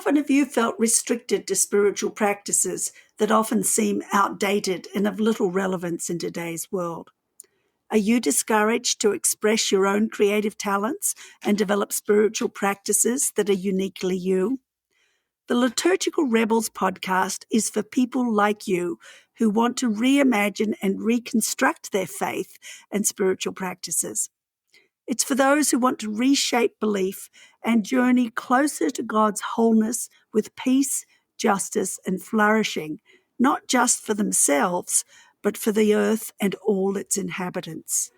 often have you felt restricted to spiritual practices that often seem outdated and of little relevance in today's world? Are you discouraged to express your own creative talents and develop spiritual practices that are uniquely you? The Liturgical Rebels podcast is for people like you who want to reimagine and reconstruct their faith and spiritual practices. It's for those who want to reshape belief and journey closer to God's wholeness with peace, justice, and flourishing, not just for themselves, but for the earth and all its inhabitants.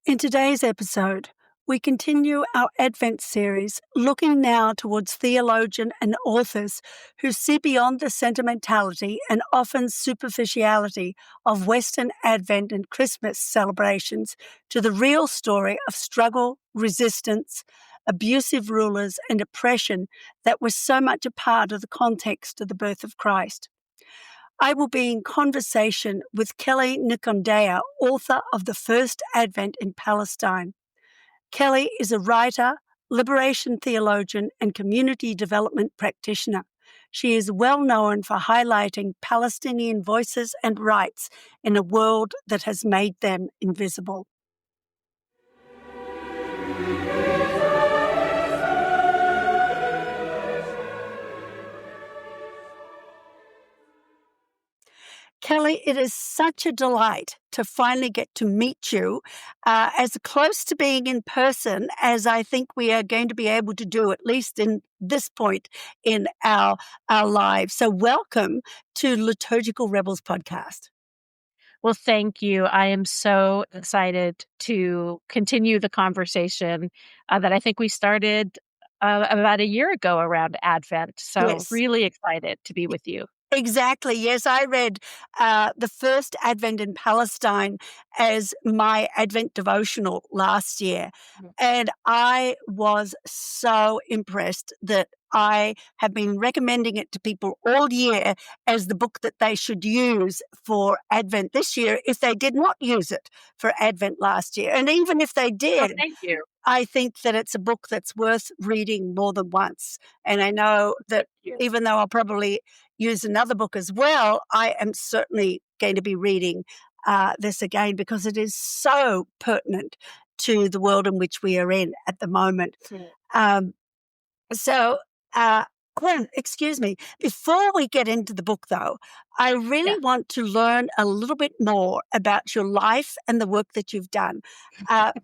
In today's episode, we continue our Advent series, looking now towards theologians and authors who see beyond the sentimentality and often superficiality of Western Advent and Christmas celebrations to the real story of struggle, resistance, abusive rulers, and oppression that was so much a part of the context of the birth of Christ. I will be in conversation with Kelley Nikondeha, author of The First Advent in Palestine. Kelley is a writer, liberation theologian, and community development practitioner. She is well known for highlighting Palestinian voices and rights in a world that has made them invisible. Kelley, it is such a delight to finally get to meet you as close to being in person as I think we are going to be able to do, at least in this point in our lives. So welcome to Liturgical Rebels podcast. Well, thank you. I am so excited to continue the conversation that I think we started about a year ago around Advent. So Yes. Really excited to be with you. Exactly. Yes, I read The First Advent in Palestine as my Advent devotional last year. And I was so impressed that I have been recommending it to people all year as the book that they should use for Advent this year if they did not use it for Advent last year. And even if they did, Thank you. I think that it's a book that's worth reading more than once. And I know that even though I'll probably use another book as well, I am certainly going to be reading this again because it is so pertinent to the world in which we are in at the moment. Excuse me, before we get into the book though, I really want to learn a little bit more about your life and the work that you've done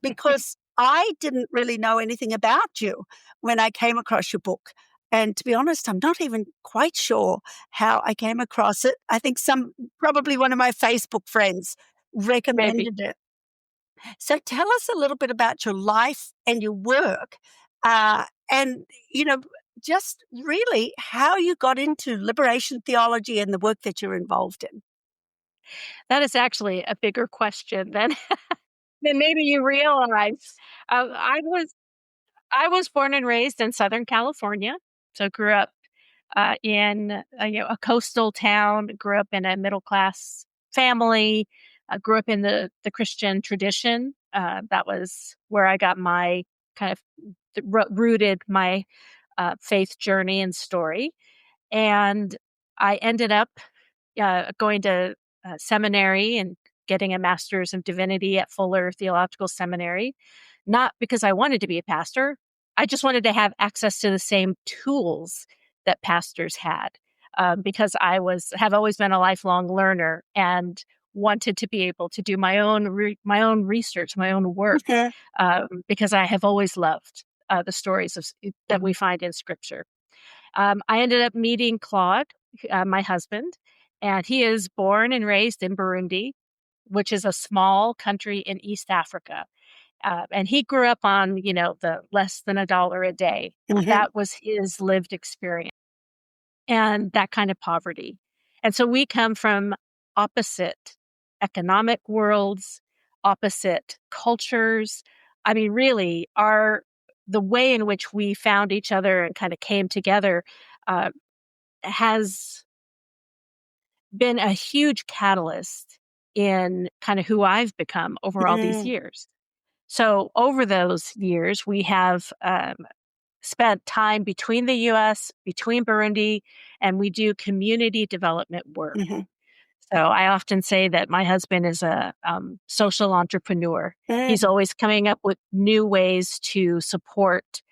because I didn't really know anything about you when I came across your book. And to be honest, I'm not even quite sure how I came across it. I think probably one of my Facebook friends recommended it. So tell us a little bit about your life and your work and, just really how you got into liberation theology and the work that you're involved in. That is actually a bigger question than maybe you realize. I was born and raised in Southern California, so grew up in a coastal town. Grew up in a middle class family. Grew up in the Christian tradition. That was where I got my kind of rooted my faith journey and story. And I ended up going to seminary and getting a master's of divinity at Fuller Theological Seminary, not because I wanted to be a pastor. I just wanted to have access to the same tools that pastors had because I have always been a lifelong learner and wanted to be able to do my own research, my own work, because I have always loved the stories that we find in Scripture. I ended up meeting Claude, my husband, and he is born and raised in Burundi, which is a small country in East Africa. And he grew up on, the less than $1 a day. That was his lived experience and that kind of poverty. And so we come from opposite economic worlds, opposite cultures. I mean, really, the way in which we found each other and kind of came together has been a huge catalyst in kind of who I've become over all these Mm, years. So over those years, we have spent time between the US, between Burundi, and we do community development work. mhm, So I often say that my husband is a social entrepreneur. He's mm, always coming up with new ways to support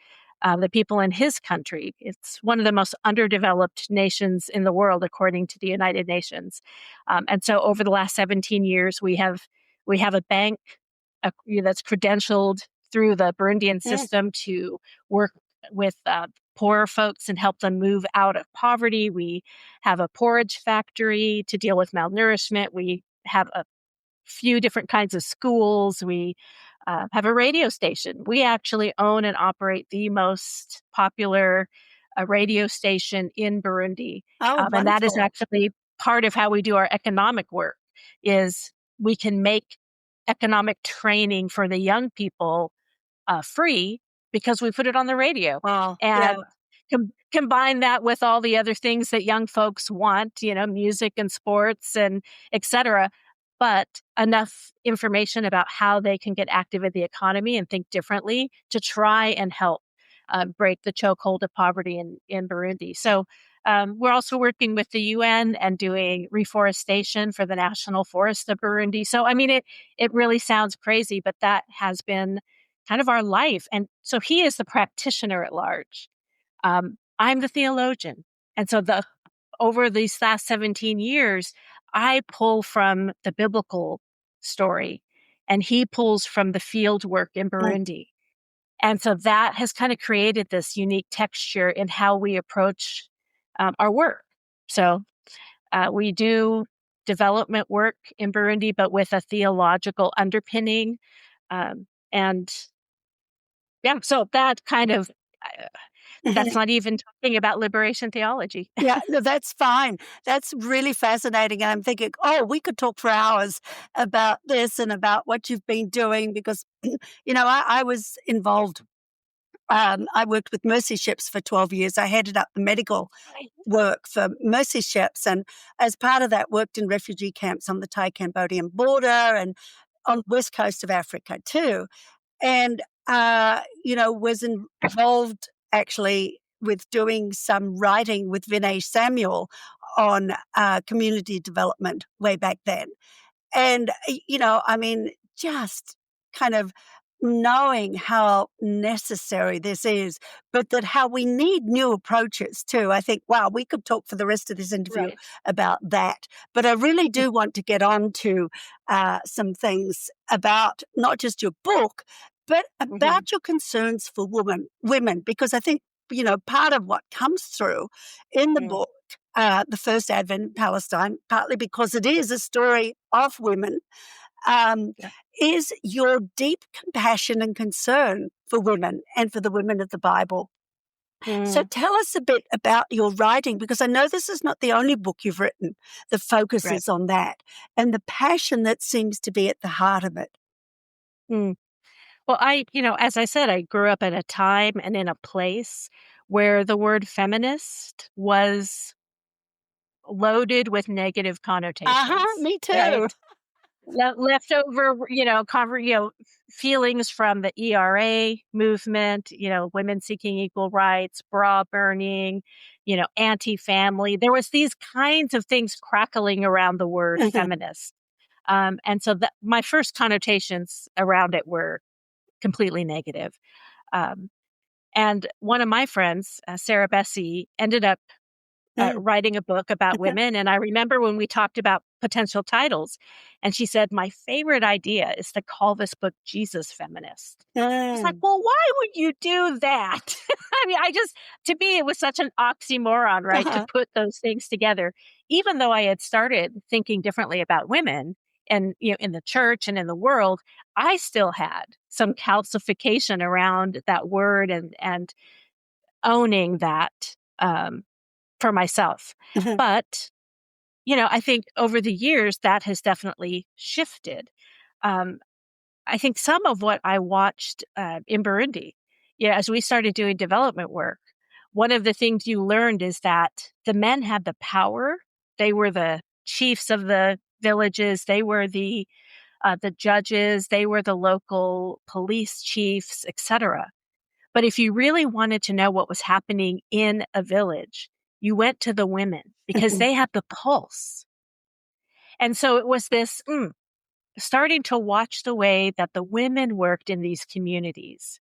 the people in his country. It's one of the most underdeveloped nations in the world, according to the United Nations. And so, over the last 17 years, we have a bank that's credentialed through the Burundian mm. system to work with poor folks and help them move out of poverty. We have a porridge factory to deal with malnourishment. We have a few different kinds of schools. We have a radio station. We actually own and operate the most popular radio station in Burundi, Oh, and that is wonderful. actually part of how we do our economic work. Is we can make economic training for the young people free because we put it on the radio. Wow. Yeah. And combine that with all the other things that young folks want, music and sports and etc. But enough information about how they can get active in the economy and think differently to try and help break the chokehold of poverty in Burundi. So we're also working with the UN and doing reforestation for the national forest of Burundi. So I mean, it really sounds crazy, but that has been kind of our life. And so he is the practitioner at large. I'm the theologian. And so over these last 17 years, I pull from the biblical story and he pulls from the field work in Mm, Burundi. And so that has kind of created this unique texture in how we approach our work. So we do development work in Burundi, but with a theological underpinning. And yeah, so that kind of uh, that's mhm. not even talking about liberation theology. Yeah, no, that's fine. That's really fascinating, and I'm thinking, "Oh, we could talk for hours about this and about what you've been doing," because, I was involved. I worked with Mercy Ships for 12 years. I headed up the medical Right. work for Mercy Ships, and as part of that, worked in refugee camps on the Thai-Cambodian border and on the west coast of Africa too. And, was involved actually with doing some writing with Vinay Samuel on community development way back then. And, I mean, just kind of knowing how necessary this is, but that how we need new approaches too. I think, wow, we could talk for the rest of this interview Right. about that. But I really do want to get on to some things about not just your book, but Mhm. about your concerns for women, because I think, part of what comes through in the Mm. book, the first Advent in Palestine, partly because it is a story of women, um, Yeah. is your deep compassion and concern for women and for the women of the Bible. So Mm. tell us a bit about your writing, because I know this is not the only book you've written that Right. focuses on that and the passion that seems to be at the heart of it. Mm. Well, as I said, I grew up at a time and in a place where the word feminist was loaded with negative Uh-huh, connotations, me too. right? Leftover, feelings from the ERA movement, women seeking equal rights, bra burning, anti-family. There was these kinds of things crackling around the word feminist. And so my first connotations around it were completely negative. Um, and one of my friends, Sarah Bessie, ended up writing a book about women. And I remember when we talked about potential titles, and she said, "My favorite idea is to call this book Jesus Feminist." I was like, Mm. well, why would you do that? I mean, to me, it was such an oxymoron, right, to Uh-huh. put those things together. Even though I had started thinking differently about women and, in the church and in the world, I still had some calcification around that word and owning that. For myself. Mhm. But, I think over the years that has definitely shifted. Um, I think some of what I watched in Burundi, as we started doing development work, one of the things you learned is that the men had the power. They were the chiefs of the villages. They were the judges. They were the local police chiefs, etc. But if you really wanted to know what was happening in a village, you went to the women because Mhm. they had the pulse. And so it was this starting to watch the way that the women worked in these communities.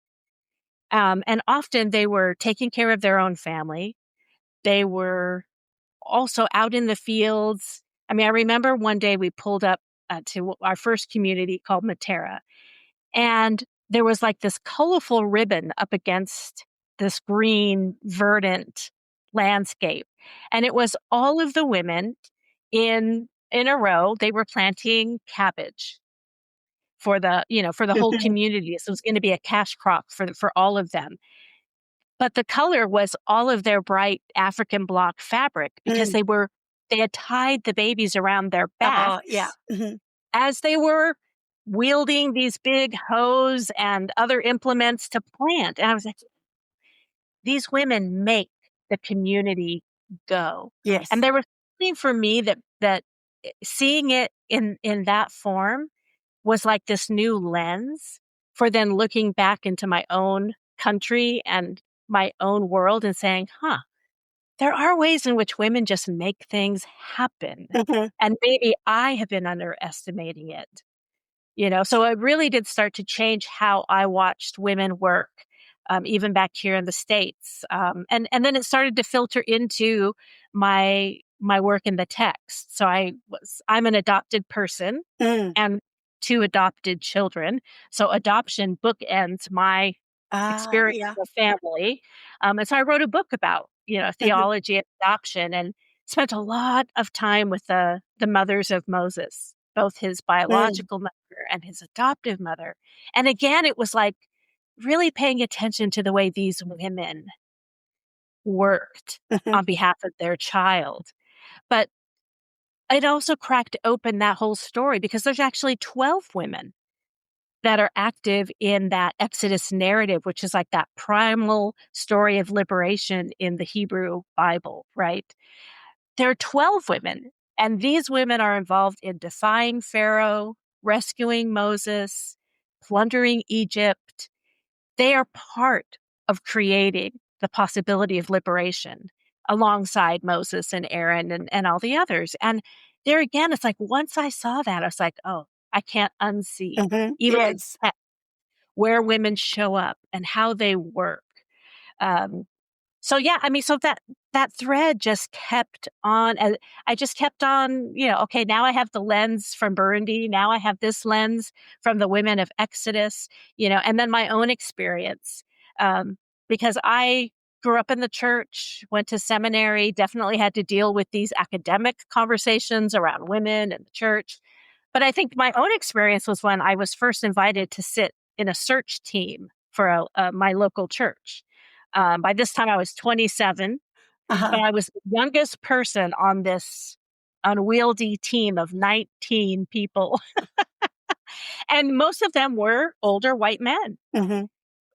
And often they were taking care of their own family. They were also out in the fields. I mean, I remember one day we pulled up to our first community called Matera, and there was like this colorful ribbon up against this green, verdant landscape. And it was all of the women in a row. They were planting cabbage for for the whole community. So it was going to be a cash crop for all of them. But the color was all of their bright African block fabric because Mm. they had tied the babies around their Oh, yeah. backs Mhm. as they were wielding these big hoes and other implements to plant. And I was like, these women make the community go. And Yes. there was something for me that seeing it in that form was like this new lens for then looking back into my own country and my own world and saying, huh, there are ways in which women just make things happen. Mhm. And maybe I have been underestimating it. So it really did start to change how I watched women work, even back here in the States. And then it started to filter into my work in the text. So I'm an adopted person Mm. and two adopted children. So adoption bookends my Ah, experience yeah. of family. And so I wrote a book about, Mhm. theology and adoption and spent a lot of time with the mothers of Moses, both his Mm. biological mother and his adoptive mother. And again, it was like really paying attention to the way these women worked Mhm. on behalf of their child. But it also cracked open that whole story because there's actually 12 women that are active in that Exodus narrative, which is like that primal story of liberation in the Hebrew Bible, right? There are 12 women, and these women are involved in defying Pharaoh, rescuing Moses, plundering Egypt. They are part of creating the possibility of liberation alongside Moses and Aaron and all the others. And there again, it's like once I saw that, I was like, oh, I can't unsee Mhm. even in Yes. where women show up and how they work. Um, so yeah, I mean, so that thread just kept on, and I just kept on. Okay, now I have the lens from Burundi. Now I have this lens from the women of Exodus. And then my own experience, um, because I grew up in the church, went to seminary, definitely had to deal with these academic conversations around women and the church. But I think my own experience was when I was first invited to sit in a search team for my local church. By this time, I was 27, Uh-huh. but I was the youngest person on this unwieldy team of 19 people. And most of them were older white men. Mhm.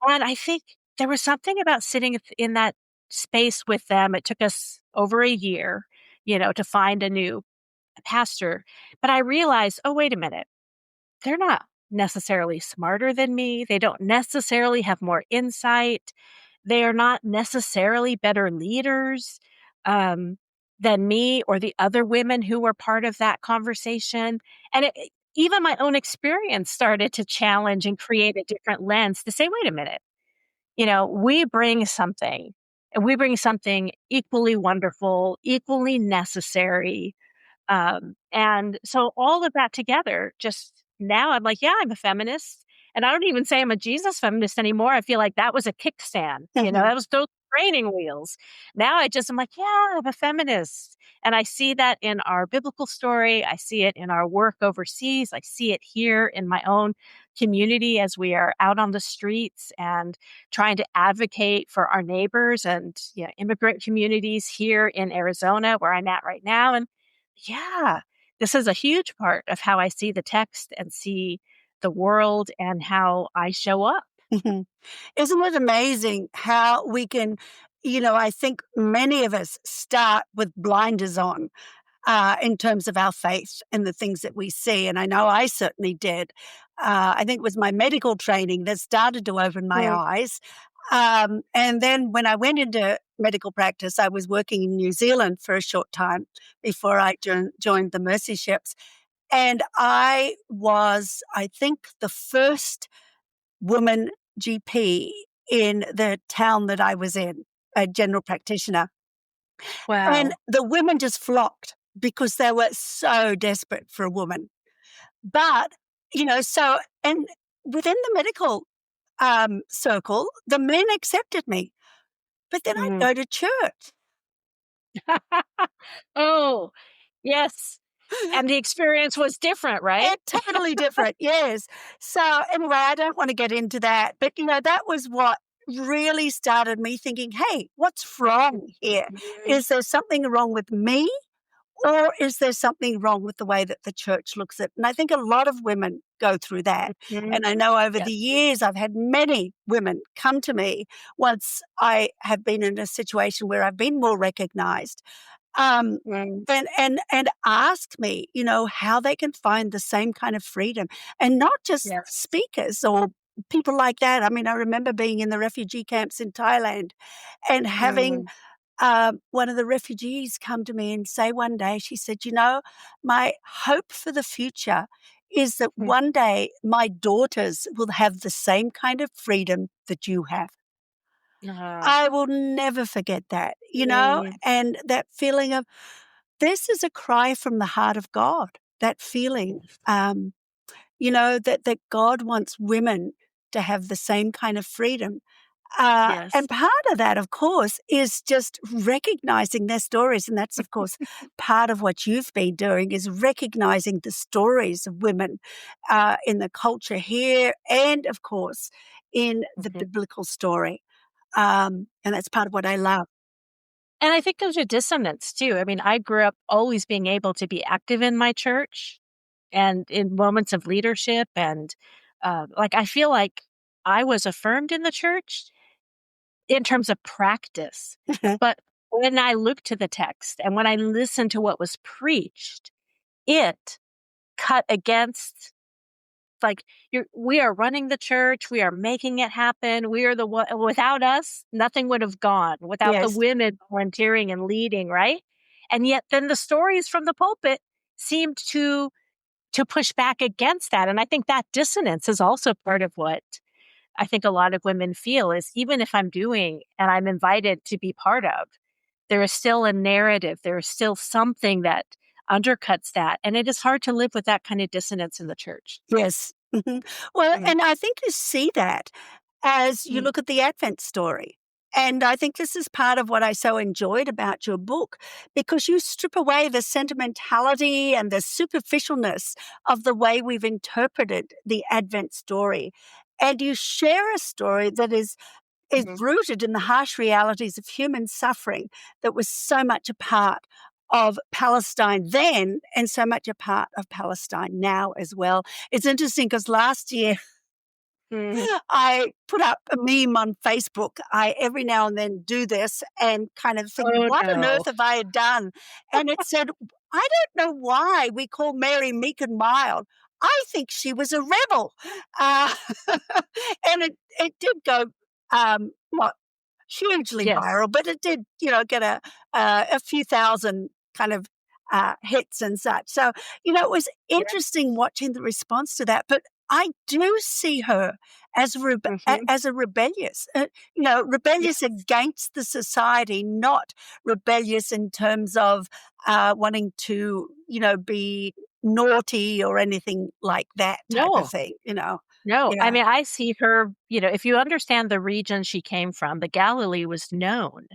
And I think there was something about sitting in that space with them. It took us over a year, to find a new pastor. But I realized, oh, wait a minute. They're not necessarily smarter than me. They don't necessarily have more insight. They are not necessarily better leaders um, than me or the other women who were part of that conversation. And even my own experience started to challenge and create a different lens to say, wait a minute, we bring something, and we bring something equally wonderful, equally necessary, and so all of that together, just now I'm like, yeah, I'm a feminist. And I don't even say I'm a Jesus feminist anymore. I feel like that was a kickstand. Mhm. That was those training wheels. Now I'm like, yeah, I'm a feminist. And I see that in our biblical story. I see it in our work overseas. I see it here in my own community as we are out on the streets and trying to advocate for our neighbors and immigrant communities here in Arizona, where I'm at right now. And yeah, this is a huge part of how I see the text and see the world and how I show up. Mhm. Isn't it amazing how we can I think many of us start with blinders on. in terms of our faith and the things that we see. And I know I certainly did. I think it was my medical training that started to open my Mm. eyes. And then when I went into medical practice, I was working in New Zealand for a short time before I joined the Mercy Ships. And I was, I think, the first woman GP in the town that I was in, a general practitioner. And Wow. the women just flocked because they were so desperate for a woman. But, so, and within the medical circle, the men accepted me. But then I'd Mm. go to church. Oh, yes. And the experience was different, right? It's totally different, yes. So anyway, I don't want to get into that, but that was what really started me thinking, hey, what's wrong here? Mhm. Is there something wrong with me? Or is there something wrong with the way that the church looks at it? And I think a lot of women go through that. Mhm. And I know over the Yes. years, I've had many women come to me once I have been in a situation where I've been more recognized, um, Mm. and ask me, how they can find the same kind of freedom, and not just Yes. speakers or people like that. I mean, I remember being in the refugee camps in Thailand and having Mm. one of the refugees come to me and say one day, she said, my hope for the future is that Mm. one day my daughters will have the same kind of freedom that you have. Ah. I will never forget that, Mm. and that feeling of this is a cry from the heart of God, that feeling, Yes. that God wants women to have the same kind of freedom. Yes. And part of that, of course, is just recognizing their stories. And that's, of course, part of what you've been doing is recognizing the stories of women in the culture here and, of course, in the Mhm. biblical story. And that's part of what I love. And I think there's a dissonance too. I mean, I grew up always being able to be active in my church and in moments of leadership. And I feel like I was affirmed in the church in terms of practice. But when I looked to the text and when I listened to what was preached, it cut against we are running the church, we are making it happen, we are the one without us, nothing would have gone, without the Yes. women volunteering and leading, right? And yet then the stories from the pulpit seemed to push back against that. And I think that dissonance is also part of what I think a lot of women feel is even if I'm doing and I'm invited to be part of, there is still a narrative, there is still something that undercuts that. And it is hard to live with that kind of dissonance in the church. Yes. Well, Mm. and I think you see that as you Mm. look at the Advent story. And I think this is part of what I so enjoyed about your book, because you strip away the sentimentality and the superficialness of the way we've interpreted the Advent story. And you share a story that is Mhm. rooted in the harsh realities of human suffering that was so much a part of Palestine then and so much a part of Palestine now as well. It's interesting because last year Mhm. I put up a meme on Facebook. I every now and then do this and kind of think, Oh, what on no. earth have I done? And it said, I don't know why we call Mary meek and mild. I think she was a rebel. Uh, and it did go, not hugely Yes. viral, but it did, get a few thousand kind of hits and such. So, it was Yes. interesting watching the response to that. But I do see her as Mhm. as a rebellious, rebellious Yes. against the society, not rebellious in terms of wanting to, be naughty or anything like that type of No. thing. No. I Yeah. mean, I see her, if you understand the region she came from, the Galilee was known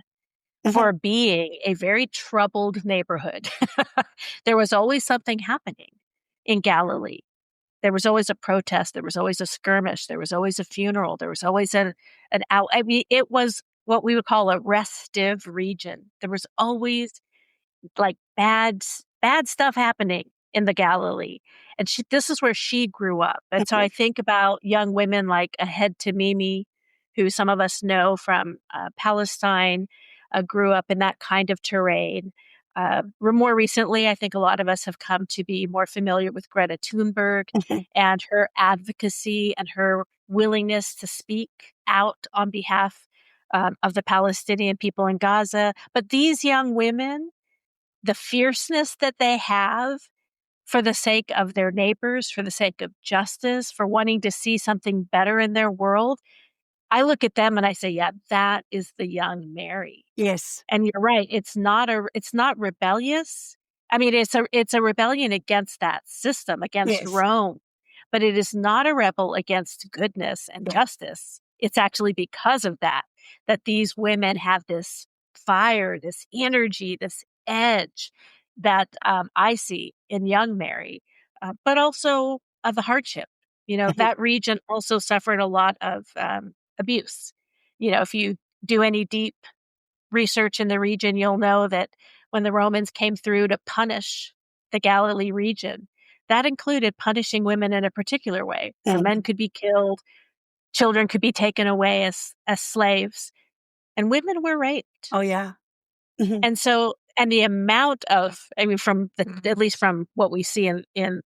Mhm. for being a very troubled neighborhood. There was always something happening in Galilee. There was always a protest, there was always a skirmish, there was always a funeral, there was always an out I mean, it was what we would call a restive region. There was always, bad stuff happening in the Galilee, and this is where she grew up, and so I Mhm. think about young women like Ahed Tamimi, who some of us know from, Palestine, grew up in that kind of terrain. More recently, I think a lot of us have come to be more familiar with Greta Thunberg Mhm. and her advocacy and her willingness to speak out on behalf of the Palestinian people in Gaza. But these young women, the fierceness that they have for the sake of their neighbors, for the sake of justice, for wanting to see something better in their world, I look at them and I say, yeah, that is the young Mary. Yes. And you're right, it's not rebellious. I mean, it's a rebellion against that system, against Yes. Rome, but it is not a rebel against goodness and Yeah. justice. It's actually because of that, that these women have this fire, this energy, this edge that, I see in young Mary, but also of the hardship. You know, Mhm. that region also suffered a lot of, abuse. You know, if you do any deep research in the region, you'll know that when the Romans came through to punish the Galilee region, that included punishing women in a particular way. So men Mhm. could be killed, children could be taken away as slaves, and women were raped. Oh, yeah. Mhm. And so, and the amount of, I mean, from the, at least from what we see in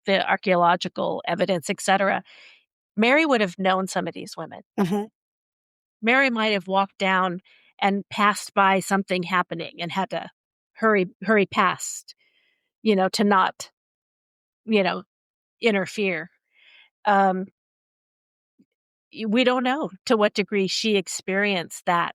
the archaeological evidence, etc., Mary would have known some of these women. Mhm. Mary might have walked down and passed by something happening and had to hurry past, to not, you know, interfere. Um, we don't know to what degree she experienced that,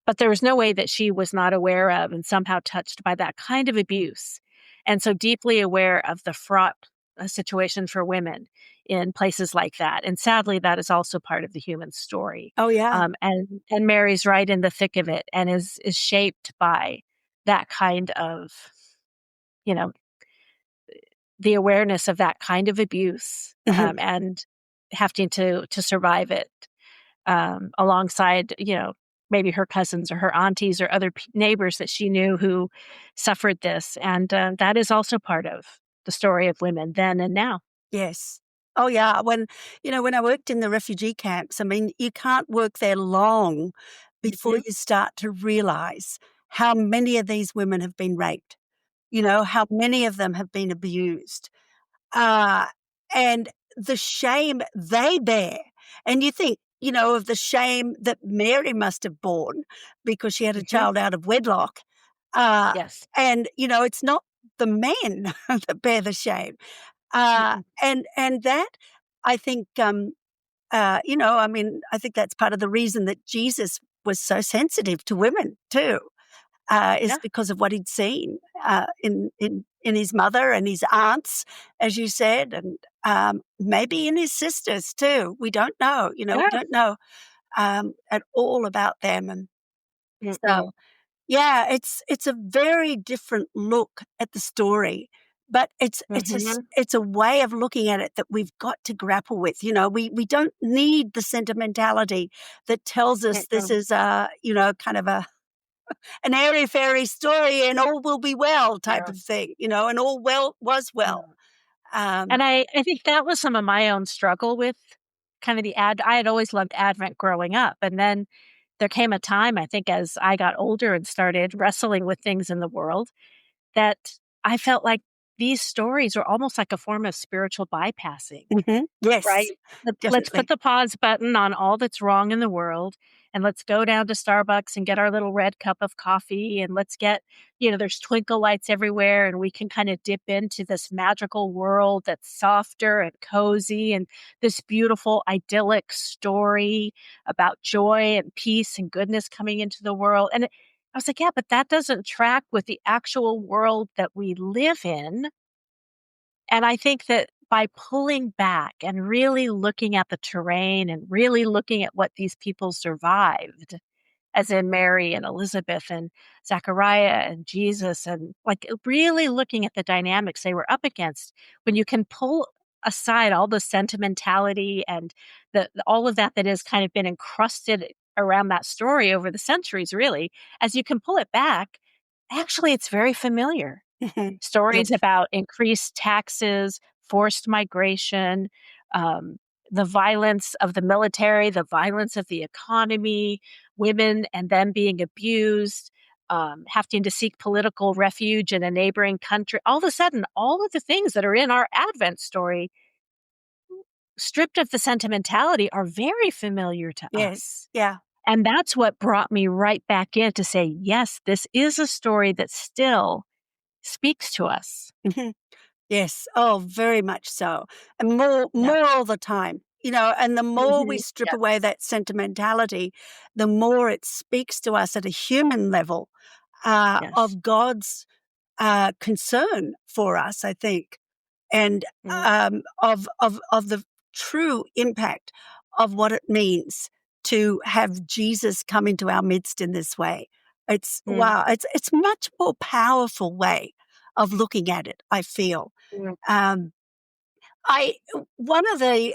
but there was no way that she was not aware of and somehow touched by that kind of abuse, and so deeply aware of the fraught situation for women in places like that. And sadly, that is also part of the human story. Oh, yeah. And Mary's right in the thick of it and is shaped by that kind of, you know, the awareness of that kind of abuse, Mhm. and having to survive it, alongside, maybe her cousins or her aunties or other neighbors that she knew who suffered this. And that is also part of the story of women then and now. Yes. Oh, yeah. When I worked in the refugee camps, I mean, you can't work there long before Mhm. you start to realize how many of these women have been raped, how many of them have been abused. Uh, and the shame they bear. And you think, of the shame that Mary must have borne because she had a Mhm. child out of wedlock. Uh, Yes. and, it's not the men that bear the shame. Mm-mm. And that I think, I mean, I think that's part of the reason that Jesus was so sensitive to women too, is Yeah. because of what he'd seen in his mother and his aunts, as you said, and maybe in his sisters too. We don't know, we Yeah. don't know at all about them, and Mm-mm. so yeah, it's a very different look at the story, but Mhm. it's a way of looking at it that we've got to grapple with. We don't need the sentimentality that tells us this Mm-mm. is kind of an airy fairy story and all will be well type Yeah. of thing, and all well was well. Yeah. Um, And I think that was some of my own struggle with kind of I had always loved Advent growing up, and then there came a time, I think, as I got older and started wrestling with things in the world, that I felt like these stories are almost like a form of spiritual bypassing. mhm, yes, Right. Let's put definitely. the pause button on all that's wrong in the world, and let's go down to Starbucks and get our little red cup of coffee, and let's get, there's twinkle lights everywhere, and we can kind of dip into this magical world that's softer and cozy and this beautiful idyllic story about joy and peace and goodness coming into the world. And I was like, yeah, but that doesn't track with the actual world that we live in. And I think that by pulling back and really looking at the terrain and really looking at what these people survived, as in Mary and Elizabeth and Zachariah and Jesus, and like really looking at the dynamics they were up against, when you can pull aside all the sentimentality and all of that has kind of been encrusted around that story over the centuries, really, as you can pull it back, actually, it's very familiar. Mhm, Stories yes. about increased taxes, forced migration, um, the violence of the military, the violence of the economy, women and them being abused. having to seek political refuge in a neighboring country. All of a sudden, all of the things that are in our Advent story, stripped of the sentimentality, are very familiar to Yes. us. Yeah. And that's what brought me right back in to say, yes, this is a story that still speaks to us. Mhm. Yes. Oh, very much so. And Yeah. more all the time, and the more we strip away Yes. that sentimentality, the more it speaks to us at a human level, Yes. of God's concern for us, I think, and Mm, of the true impact of what it means to have Jesus come into our midst in this way. It's mm, wow. It's much more powerful way of looking at it, I feel. mm. Um, I One of the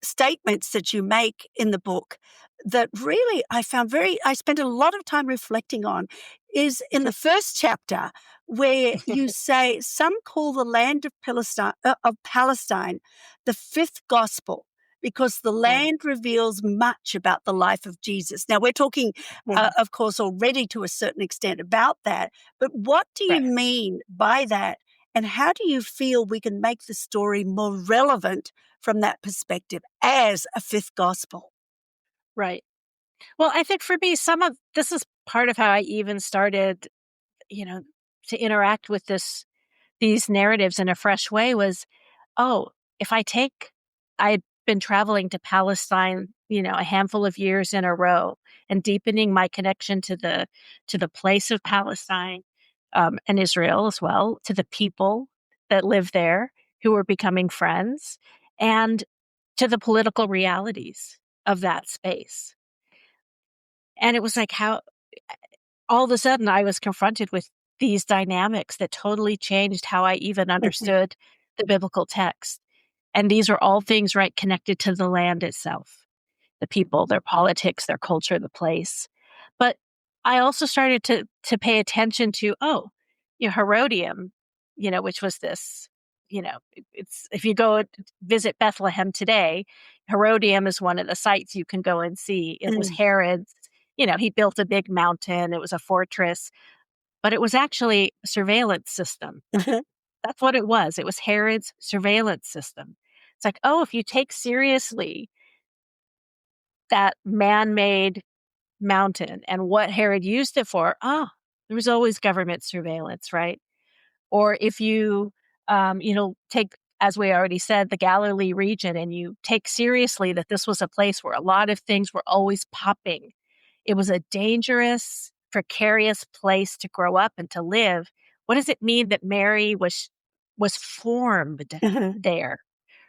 statements that you make in the book that really I spent a lot of time reflecting on is in the first chapter, where you say some call the land of Palestine the fifth gospel because the Mm, land reveals much about the life of Jesus. Now we're talking, mm. of course, already to a certain extent about that, but what do you Right. mean by that? And how do you feel we can make the story more relevant from that perspective as a fifth gospel? Right. Well, I think for me, some of this is part of how I even started, you know, to interact with these narratives in a fresh way was, oh, if I'd been traveling to Palestine, a handful of years in a row and deepening my connection to the place of Palestine, and Israel as well, to the people that live there who were becoming friends, and to the political realities of that space. And it was like how all of a sudden I was confronted with these dynamics that totally changed how I even Mhm, understood the biblical text. And these are all things, right, connected to the land itself, the people, their politics, their culture, the place. But I also started to pay attention to, Herodium, which was this, it's if you go visit Bethlehem today, Herodium is one of the sites you can go and see. It was mm, Herod's, he built a big mountain, it was a fortress, but it was actually a surveillance system. mhm, That's what it was. It was Herod's surveillance system. It's like, oh, if you take seriously that man-made mountain and what Herod used it for, there was always government surveillance, right? Or if you, take, as we already said, the Galilee region, and you take seriously that this was a place where a lot of things were always popping. It was a dangerous, precarious place to grow up and to live. What does it mean that Mary was formed mhm, there?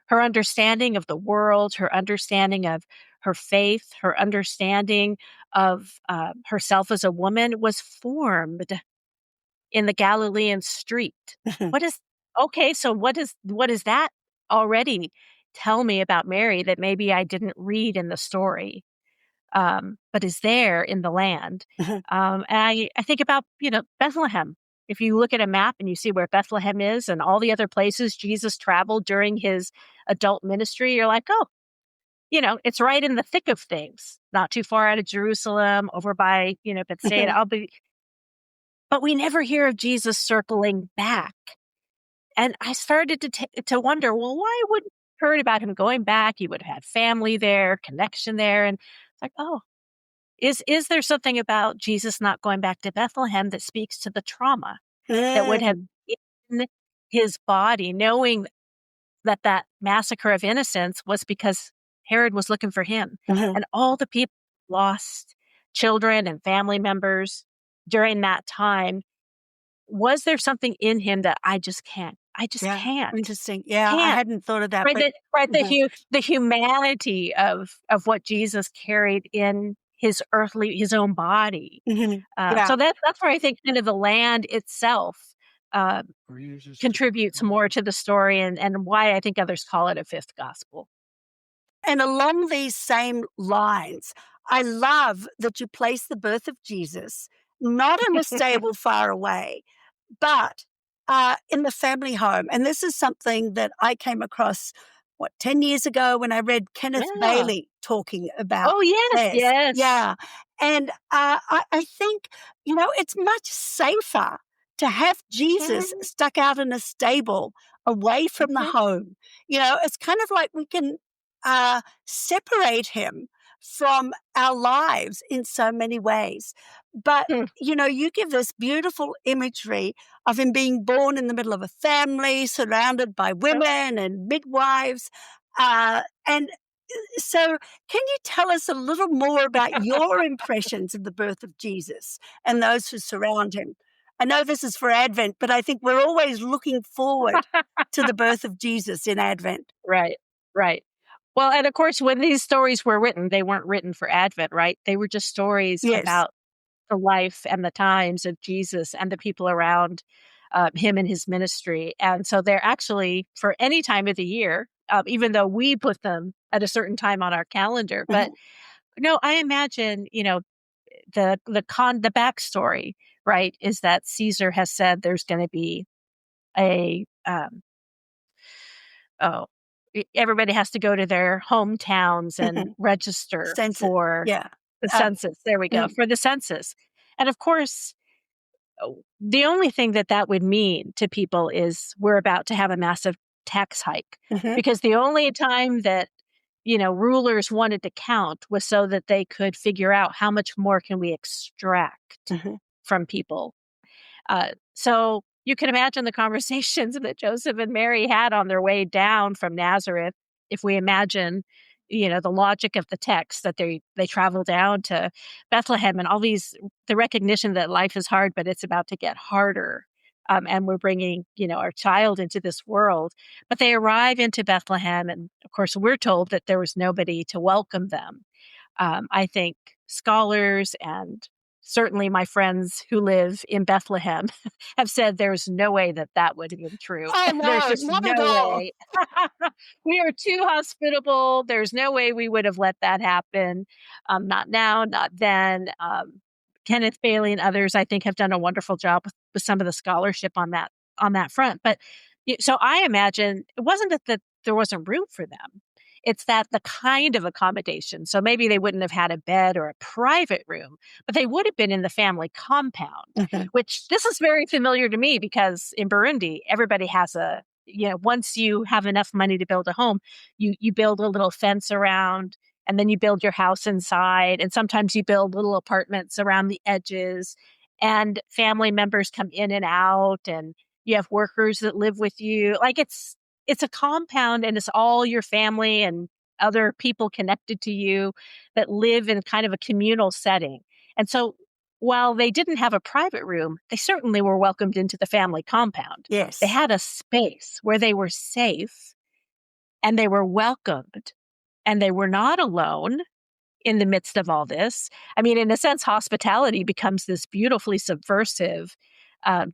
Her understanding of the world, her understanding of her faith, her understanding of herself as a woman was formed in the Galilean street. mhm, What is okay? So what does that already tell me about Mary that maybe I didn't read in the story, but is there in the land? mhm, And I think about Bethlehem. If you look at a map and you see where Bethlehem is and all the other places Jesus traveled during his adult ministry, you're like, oh, it's right in the thick of things, not too far out of Jerusalem, over by Bethsaida. mhm, But we never hear of Jesus circling back. And I started to wonder, well, why wouldn't we heard about him going back? He would have had family there, connection there, and it's like, oh, is there something about Jesus not going back to Bethlehem that speaks to the trauma that would have mm, in his body, knowing that massacre of innocents was because Herod was looking for him, mhm, and all the people lost children and family members during that time. Was there something in him that I just yeah, can't, interesting. Yeah, I can't, hadn't thought of that, right? but mhm, The humanity of what Jesus carried in his own body. mhm, yeah. So that's where I think kind of the land itself uh, contributes more to the story, and why I think others call it a fifth gospel. And along these same lines, I love that you place the birth of Jesus not in a stable far away, but in the family home. And this is something that I came across, 10 years ago when I read Kenneth Yeah. Bailey talking about Oh yes, this. yes. Yeah. And I think, it's much safer to have Jesus Mhm, stuck out in a stable away from the mhm, home. It's kind of like we can separate him from our lives in so many ways. But, hmm, you give this beautiful imagery of him being born in the middle of a family, surrounded by yep. women and midwives. And so, can you tell us a little more about your impressions of the birth of Jesus and those who surround him? I know this is for Advent, but I think we're always looking forward to the birth of Jesus in Advent. Right, right. Well, and of course, when these stories were written, they weren't written for Advent, right? They were just stories Yes. about the life and the times of Jesus and the people around him and his ministry. And so they're actually for any time of the year, even though we put them at a certain time on our calendar. But Mhm, no, I imagine, the backstory, right, is that Caesar has said there's going to be a oh, everybody has to go to their hometowns and mhm. register Census. for Yeah. the Uh, census. There we go, mm, for the census. And of course, the only thing that that would mean to people is we're about to have a massive tax hike mhm, because the only time that rulers wanted to count was so that they could figure out how much more can we extract mhm. from people. So you can imagine the conversations that Joseph and Mary had on their way down from Nazareth. If we imagine, the logic of the text that they travel down to Bethlehem and all these, the recognition that life is hard, but it's about to get harder. And we're bringing, our child into this world. But they arrive into Bethlehem, and of course, we're told that there was nobody to welcome them. I think scholars and certainly my friends who live in Bethlehem have said there's no way that that would have been true. Oh, There's no, just not at no all. way. We are too hospitable. There's no way we would have let that happen. Not now, not then. Kenneth Bailey and others, I think, have done a wonderful job with some of the scholarship on that front. But so I imagine it wasn't that there wasn't room for them. It's that the kind of accommodation. So maybe they wouldn't have had a bed or a private room, but they would have been in the family compound, Mhm, which this is very familiar to me because in Burundi, everybody has once you have enough money to build a home, you build a little fence around and then you build your house inside. And sometimes you build little apartments around the edges and family members come in and out and you have workers that live with you. Like it's a compound and it's all your family and other people connected to you that live in kind of a communal setting. And so while they didn't have a private room, they certainly were welcomed into the family compound. They yes. had a space where they were safe and they were welcomed and they were not alone in the midst of all this. I mean, in a sense, hospitality becomes this beautifully subversive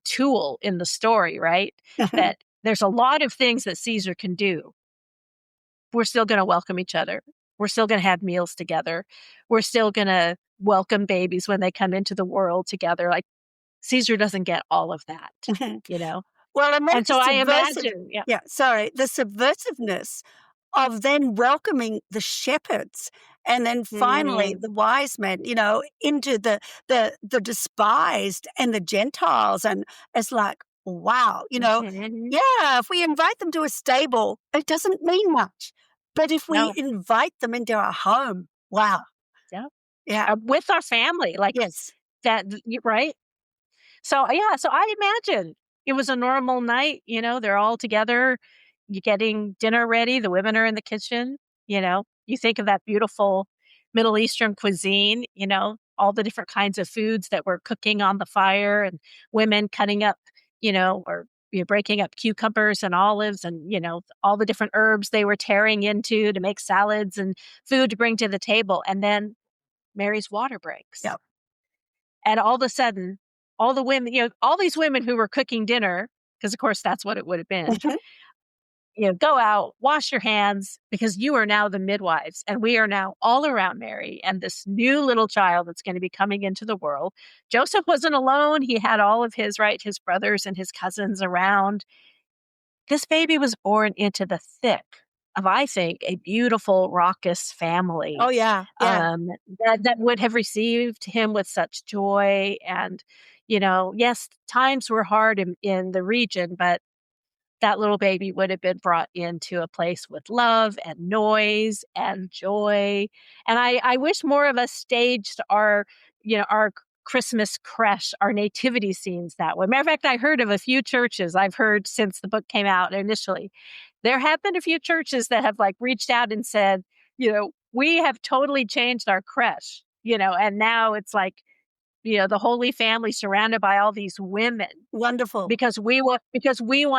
tool in the story, right? That there's a lot of things that Caesar can do. We're still going to welcome each other. We're still going to have meals together. We're still going to welcome babies when they come into the world together. Like Caesar doesn't get all of that, Mhm. you know? Well, and then And so I imagine, yeah. the subversiveness of then welcoming the shepherds and then finally Mm-hmm. the wise men, into the despised and the Gentiles. And it's like, wow, Mm-hmm. yeah, if we invite them to a stable, it doesn't mean much. But if we No, invite them into our home, wow. yeah. Yeah. With our family, like Yes. that, right? So, yeah, so I imagine it was a normal night, they're all together, you're getting dinner ready, the women are in the kitchen, you think of that beautiful Middle Eastern cuisine, all the different kinds of foods that were cooking on the fire and women cutting up, or breaking up cucumbers and olives and, all the different herbs they were tearing into to make salads and food to bring to the table. And then Mary's water breaks. Yeah. And all of a sudden, all the women, all these women who were cooking dinner, because of course that's what it would have been, Mhm. go out, wash your hands, because you are now the midwives, and we are now all around Mary and this new little child that's going to be coming into the world. Joseph wasn't alone. He had all of his brothers and his cousins around. This baby was born into the thick of, I think, a beautiful, raucous family Oh, yeah. Yeah. um, that would have received him with such joy. And, yes, times were hard in the region, but that little baby would have been brought into a place with love and noise and joy. And I wish more of us staged our Christmas creche, our nativity scenes that way. Matter of fact, I heard of a few churches I've heard since the book came out initially. There have been a few churches that have like reached out and said, we have totally changed our creche, and now it's like, the Holy Family surrounded by all these women Wonderful. because we want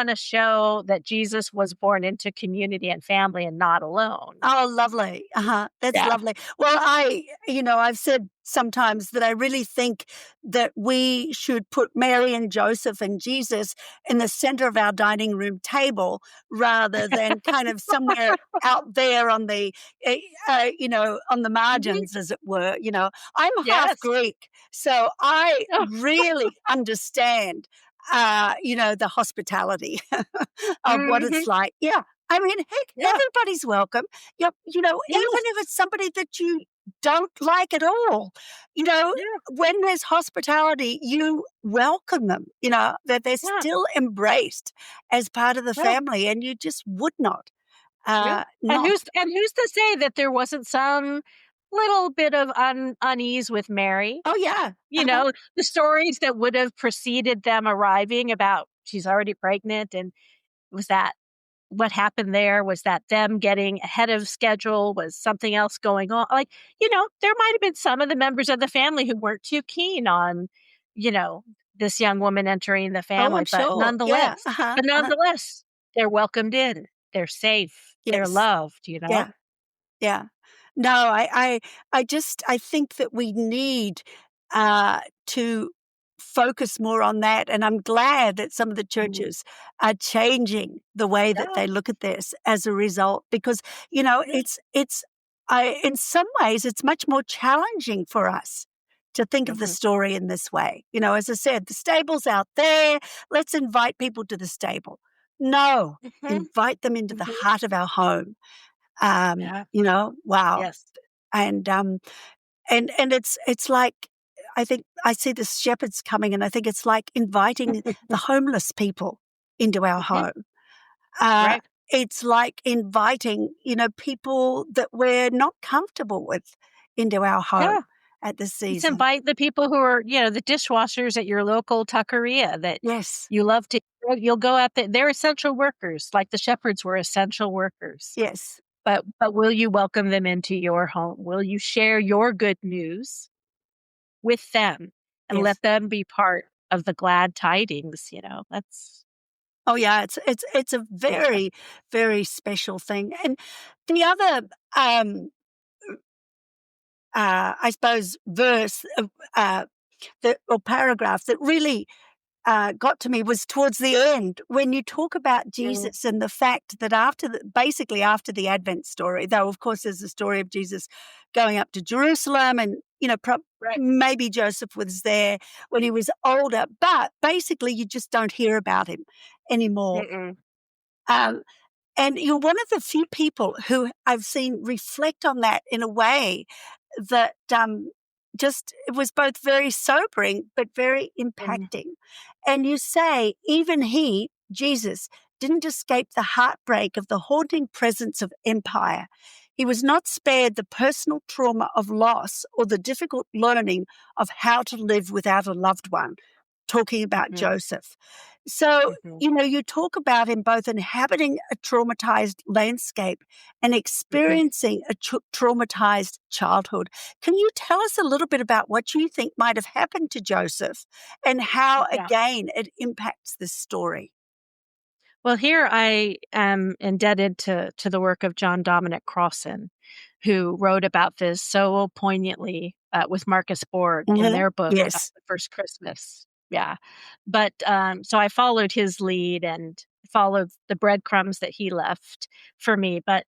to show that Jesus was born into community and family and not alone. Oh, lovely. Uh-huh. That's Yeah. lovely. Well, I've said sometimes that I really think that we should put Mary and Joseph and Jesus in the center of our dining room table rather than kind of somewhere out there on the, on the Mhm. margins, as it were. I'm half Yes. Greek, so I Oh. really understand, the hospitality of what it's Mhm. like. Yeah. I mean, heck, Yeah. everybody's welcome. Yep, even Yes. if it's somebody that you don't like at all, you know, Yeah. when there's hospitality, you welcome them, that they're Yeah. still embraced as part of the Yeah. family, and you just would not, Yeah. And not. who's to say that there wasn't some little bit of unease with Mary? Oh, yeah. You know, the stories that would have preceded them arriving about she's already pregnant, and was that what happened there? Was that them getting ahead of schedule? Was something else going on? Like, there might have been some of the members of the family who weren't too keen on, you know, this young woman entering the Oh, I'm family, but sure. Yeah. nonetheless, Uh-huh. but Uh-huh. nonetheless, they're welcomed in. They're safe. They're Yes. loved. Yeah. Yeah. No, I think that we need to focus more on that, and I'm glad that some of the Mhm. churches are changing the way that Yeah, they look at this as a result, because yeah. it's I in some ways it's much more challenging for us to think of the Mhm, story in this way. As I said, the stable's out there. Let's invite people to the stable. No, mhm, invite them into the mhm. heart of our home. Yeah, Wow. yes. And, it's like, I think I see the shepherds coming, and I think it's like inviting the homeless people into our Mhm, home. Uh, right. it's like inviting, people that we're not comfortable with into our home Yeah. at this Let's season. invite the people who are, the dishwashers at your local taqueria that Yes, you love to you'll go out there. They're essential workers, like the shepherds were essential workers. yes, But will you welcome them into your home? Will you share your good news with them and yes. let them be part of the glad tidings? That's Oh, yeah, it's a yeah. very, very special thing. And the other, I suppose, verse, or paragraph that really got to me was towards the end when you talk about Mm, Jesus and the fact that basically after the Advent story, though of course there's the story of Jesus going up to Jerusalem, and right. maybe Joseph was there when he was older, but basically you just don't hear about him anymore. Mm-mm. Um, and you're one of the few people who I've seen reflect on that in a way that just it was both very sobering but very Mm, impacting. And you say, even he, Jesus, didn't escape the heartbreak of the haunting presence of empire. He was not spared the personal trauma of loss or the difficult learning of how to live without a loved one, talking about mhm, Joseph. So, mhm, you talk about him both inhabiting a traumatized landscape and mhm. experiencing a traumatized childhood. Can you tell us a little bit about what you think might have happened to Joseph and how, Yeah. again, it impacts this story? Well, here I am indebted to the work of John Dominic Crossan, who wrote about this so poignantly with Marcus Borg in Mhm. their book about Yes. the first Christmas. Yeah, but so I followed his lead and followed the breadcrumbs that he left for me. But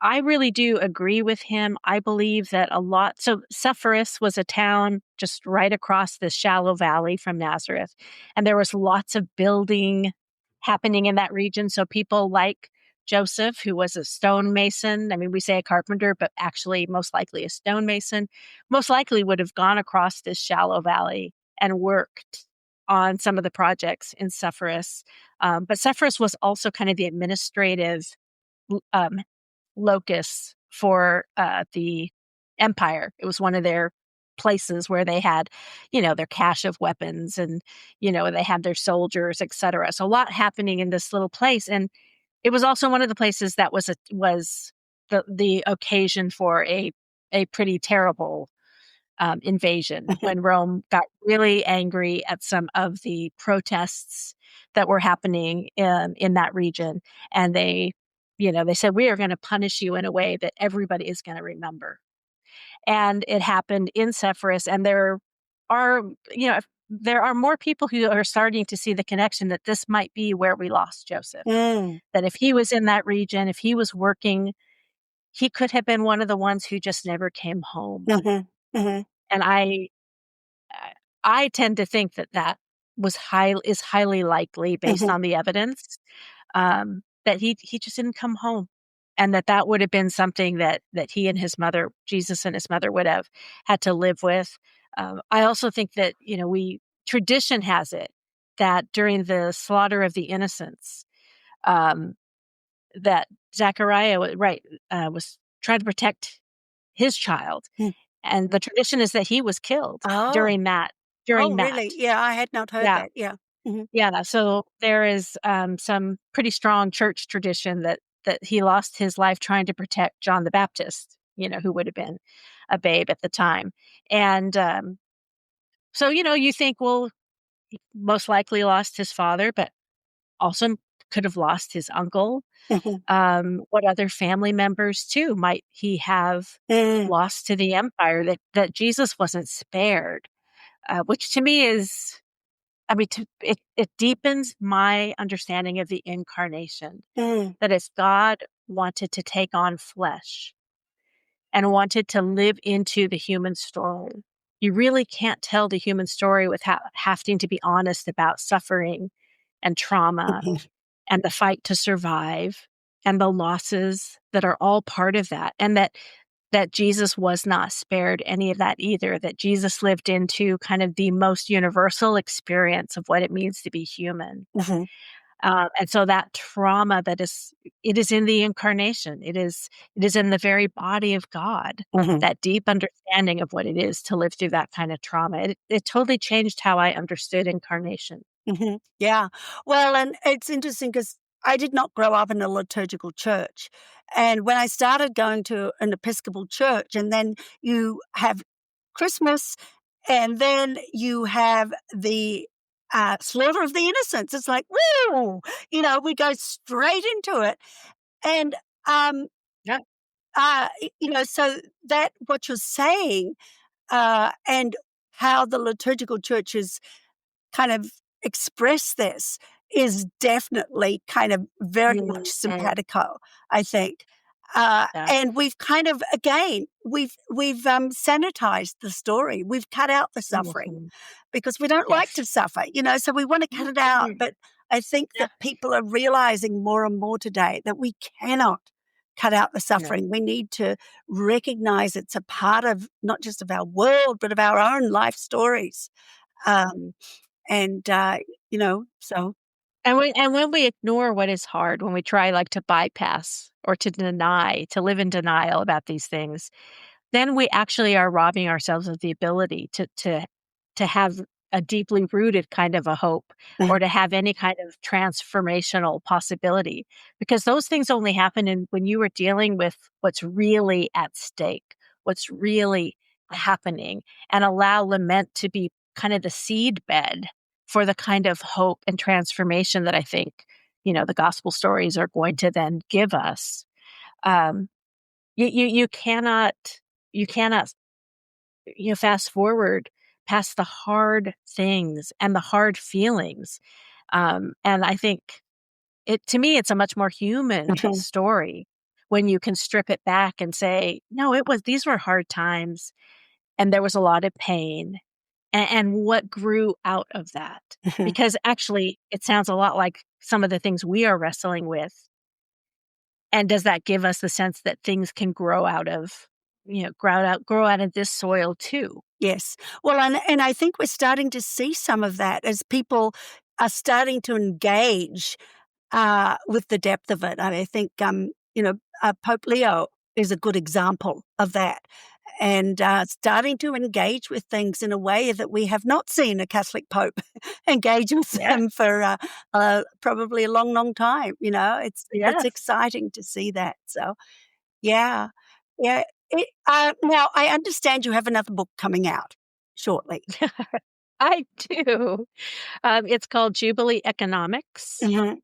I really do agree with him. I believe that a lot. So Sepphoris was a town just right across this shallow valley from Nazareth, and there was lots of building happening in that region. So people like Joseph, who was a stonemason. I mean, we say a carpenter, but actually, most likely a stonemason, most likely would have gone across this shallow valley and worked on some of the projects in Sepphoris. But Sepphoris was also kind of the administrative um, locus for the empire. It was one of their places where they had, their cache of weapons, and, they had their soldiers, etc. So a lot happening in this little place. And it was also one of the places that was the occasion for a pretty terrible invasion, when Rome got really angry at some of the protests that were happening in that region, and they said, "We are going to punish you in a way that everybody is going to remember." And it happened in Sepphoris, and are there are more people who are starting to see the connection that this might be where we lost Joseph. Mm. That if he was in that region, if he was working, he could have been one of the ones who just never came home. Mhm. Mhm. And I tend to think that that is highly likely, based Mhm. on the evidence, that he just didn't come home, and that would have been something that he and his mother, Jesus and his mother, would have had to live with. I also think that, tradition has it that during the slaughter of the innocents, um, that Zechariah was trying to protect his child, Mm. and the tradition is that he was killed Oh. during that. Oh, During that, really? Yeah, I had not heard yeah, that. Yeah. Mhm. yeah. So there is some pretty strong church tradition that he lost his life trying to protect John the Baptist, who would have been a babe at the time. And so, you think, well, he most likely lost his father, but also could have lost his uncle. Mhm. What other family members too might he have Mm. lost to the empire, that Jesus wasn't spared? Which to me is, I mean, it deepens my understanding of the incarnation. Mm. That if God wanted to take on flesh and wanted to live into the human story, you really can't tell the human story without having to be honest about suffering and trauma Mhm. and the fight to survive and the losses that are all part of that. And that Jesus was not spared any of that either, that Jesus lived into kind of the most universal experience of what it means to be human. Mhm. And so that trauma it is in the incarnation. It is in the very body of God, Mhm. that deep understanding of what it is to live through that kind of trauma. It totally changed how I understood incarnation. Mhm. Yeah. Well, and it's interesting because I did not grow up in a liturgical church. And when I started going to an Episcopal church, and then you have Christmas, and then you have the slaughter of the innocents. It's like, woo! We go straight into it. And, um, Yeah. so that what you're saying, and how the liturgical churches kind of express this is definitely kind of very much Mhm. simpatico, I think. Yeah. And we've kind of, again, we've sanitized the story. We've cut out the suffering Mhm. because we don't like to Yes. suffer, so we want to cut it out. Mhm. But I think Yeah. that people are realizing more and more today that we cannot cut out the No. suffering. We need to recognize it's a part of not just of our world, but of our own life stories. Um, and, so And when we ignore what is hard, when we try, like, to bypass or to deny, to live in denial about these things, then we actually are robbing ourselves of the ability to have a deeply rooted kind of a hope, Mhm. or to have any kind of transformational possibility, because those things only happen when you are dealing with what's really at stake, what's really happening, and allow lament to be kind of the seed bed for the kind of hope and transformation that I think, the gospel stories are going to then give us. Um, you cannot, fast forward past the hard things and the hard feelings. And I think, to me, it's a much more human Mhm. story when you can strip it back and say, no, these were hard times, and there was a lot of pain, and what grew out of that. Mhm. Because actually, it sounds a lot like some of the things we are wrestling with And does that give us the sense that things can grow out of, grow out of this soil too? Yes. Well, and I think we're starting to see some of that as people are starting to engage with the depth of it. I think, Pope Leo is a good example of that, and starting to engage with things in a way that we have not seen a Catholic Pope engage with Yeah. them for probably a long, long time. It's Yes. exciting to see that. So, yeah, yeah. Now, I understand you have another book coming out shortly. I do. It's called Jubilee Economics. Hmm.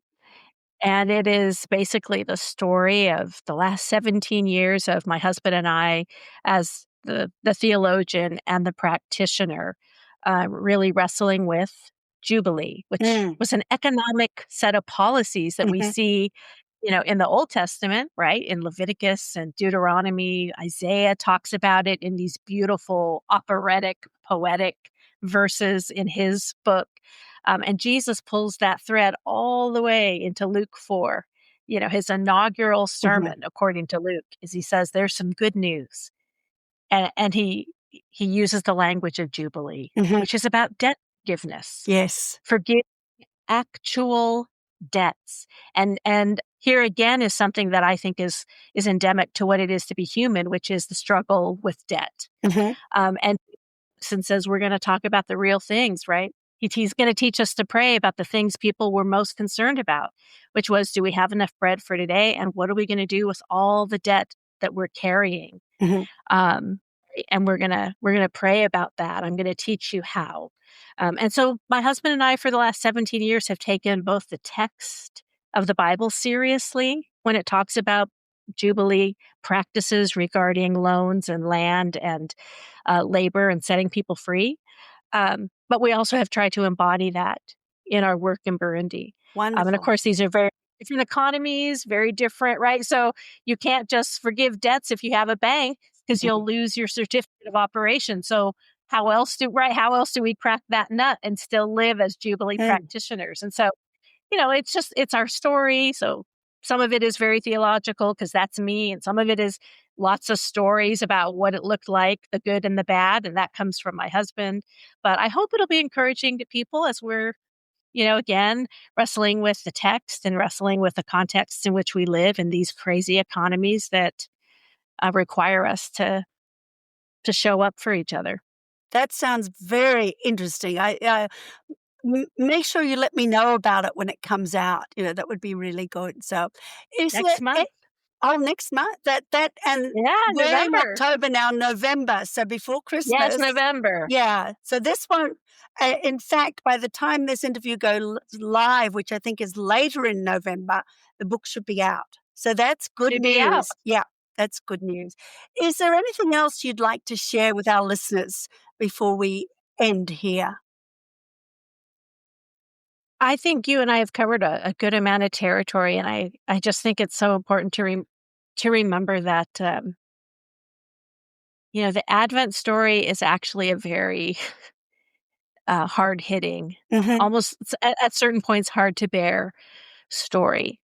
And it is basically the story of the last 17 years of my husband and I as the theologian and the practitioner, really wrestling with Jubilee, which Mm. was an economic set of policies that we Hmm. see, in the Old Testament, right? In Leviticus and Deuteronomy, Isaiah talks about it in these beautiful operatic, poetic verses in his book. And Jesus pulls that thread all the way into Luke 4. His inaugural Hmm. sermon, according to Luke, is he says there's some good news. And he uses the language of Jubilee, Hmm. which is about debt forgiveness. Yes. Forgive actual debts. And here again is something that I think is endemic to what it is to be human, which is the struggle with debt. Hmm. And says we're going to talk about the real things, right? He's going to teach us to pray about the things people were most concerned about, which was, do we have enough bread for today? And what are we going to do with all the debt that we're carrying? Hmm. Um, and we're gonna pray about that. I'm going to teach you how. And so my husband and I, for the last 17 years, have taken both the text of the Bible seriously when it talks about Jubilee practices regarding loans and land and labor and setting people free. But we also have tried to embody that in our work in Burundi. And of Wonderful. course, these are very different economies, very different, right? So you can't just forgive debts if you have a bank because Mhm. you'll lose your certificate of operation. So how else do we crack that nut and still live as Jubilee Mm. practitioners? And so it's our story. So some of it is very theological because that's me, and some of it is lots of stories about what it looked like, the good and the bad, and that comes from my husband. But I hope it'll be encouraging to people as we're, again, wrestling with the text and wrestling with the context in which we live in these crazy economies that require us to show up for each other. That sounds very interesting. Make sure you let me know about it when it comes out. That would be really good. So, is there? Next month. Oh, next month. And Yeah, we're in November. October now, November. So before Yes, Christmas. November. Yeah. So this won't. In fact, by the time this interview goes live, which I think is later in November, the book should be out. So that's good Should be out. news. Yeah, that's good news. Is there anything else you'd like to share with our listeners before we end here? I think you and I have covered a good amount of territory, and I just think it's so important to remember that the Advent story is actually a very hard hitting, Hmm. almost at certain points hard to bear story,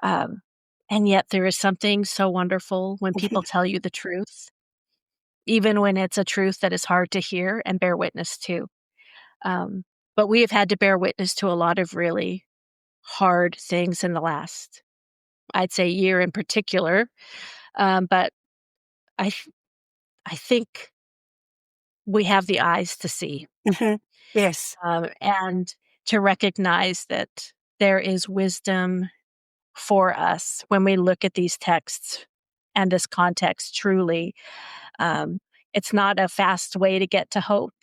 um, and yet there is something so wonderful when people tell you the truth, even when it's a truth that is hard to hear and bear witness to. Um, but we have had to bear witness to a lot of really hard things in the last, I'd say, year in particular. But I th- I think we have the eyes to see, Hmm. Yes. and to recognize that there is wisdom for us when we look at these texts and this context truly. Um, it's not a fast way to get to hope.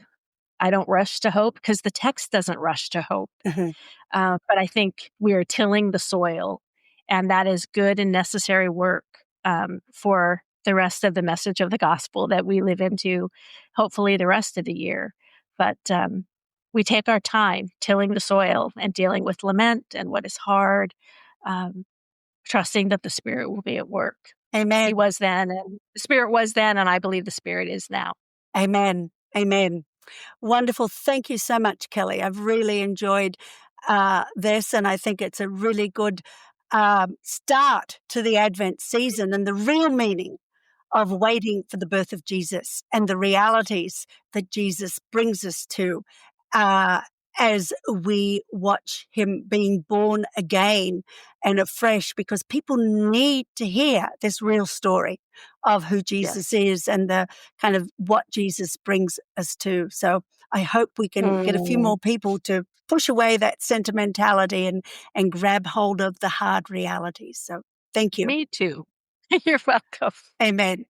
I don't rush to hope because the text doesn't rush to hope. Hmm. But I think we are tilling the soil, and that is good and necessary work for the rest of the message of the gospel that we live into, hopefully, the rest of the year. But we take our time tilling the soil and dealing with lament and what is hard, um, trusting that the Spirit will be at work. He Amen. was then, and the Spirit was then, and I believe the Spirit is now. Amen. Amen. Wonderful. Thank you so much, Kelly. I've really enjoyed this, and I think it's a really good start to the Advent season and the real meaning of waiting for the birth of Jesus and the realities that Jesus brings us to as we watch him being born again and afresh, because people need to hear this real story of who Jesus is and the kind of what Jesus brings us to. So I hope we can get a few more people to push away that sentimentality and grab hold of the hard realities. So thank you. Me too. You're welcome. Amen.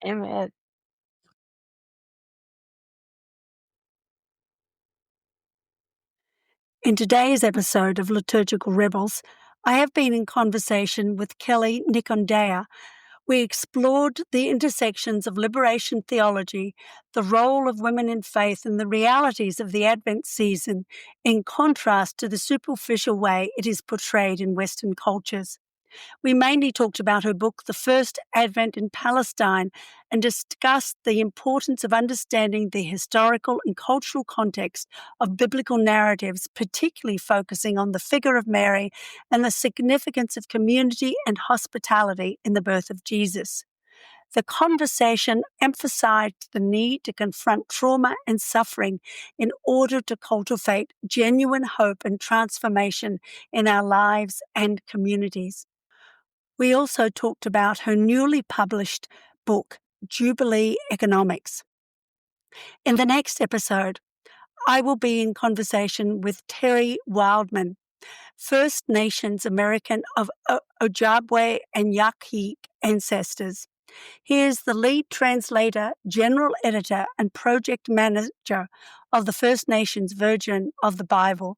Amen. In today's episode of Liturgical Rebels, I have been in conversation with Kelley Nikondeha. We explored the intersections of liberation theology, the role of women in faith, and the realities of the Advent season, in contrast to the superficial way it is portrayed in Western cultures. We mainly talked about her book, The First Advent in Palestine, and discussed the importance of understanding the historical and cultural context of biblical narratives, particularly focusing on the figure of Mary and the significance of community and hospitality in the birth of Jesus. The conversation emphasized the need to confront trauma and suffering in order to cultivate genuine hope and transformation in our lives and communities. We also talked about her newly published book, Jubilee Economics. In the next episode, I will be in conversation with Terry Wildman, First Nations American of Ojibwe and Yaqui ancestors. He is the lead translator, general editor, and project manager of the First Nations version of the Bible.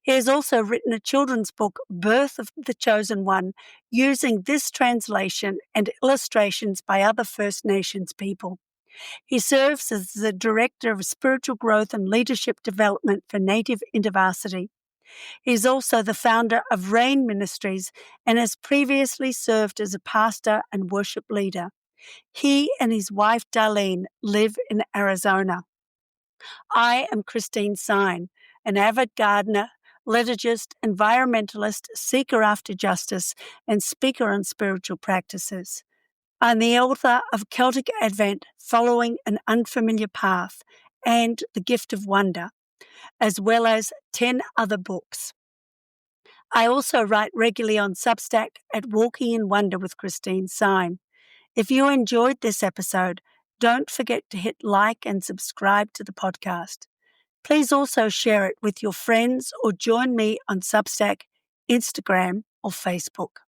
He has also written a children's book, Birth of the Chosen One, using this translation and illustrations by other First Nations people. He serves as the Director of Spiritual Growth and Leadership Development for Native InterVarsity. He is also the founder of Rain Ministries and has previously served as a pastor and worship leader. He and his wife, Darlene, live in Arizona. I am Christine Sine, an avid gardener, liturgist, environmentalist, seeker after justice, and speaker on spiritual practices. I'm the author of Celtic Advent, Following an Unfamiliar Path, and The Gift of Wonder, as well as 10 other books. I also write regularly on Substack at Walking in Wonder with Christine Sine. If you enjoyed this episode, don't forget to hit like and subscribe to the podcast. Please also share it with your friends or join me on Substack, Instagram, or Facebook.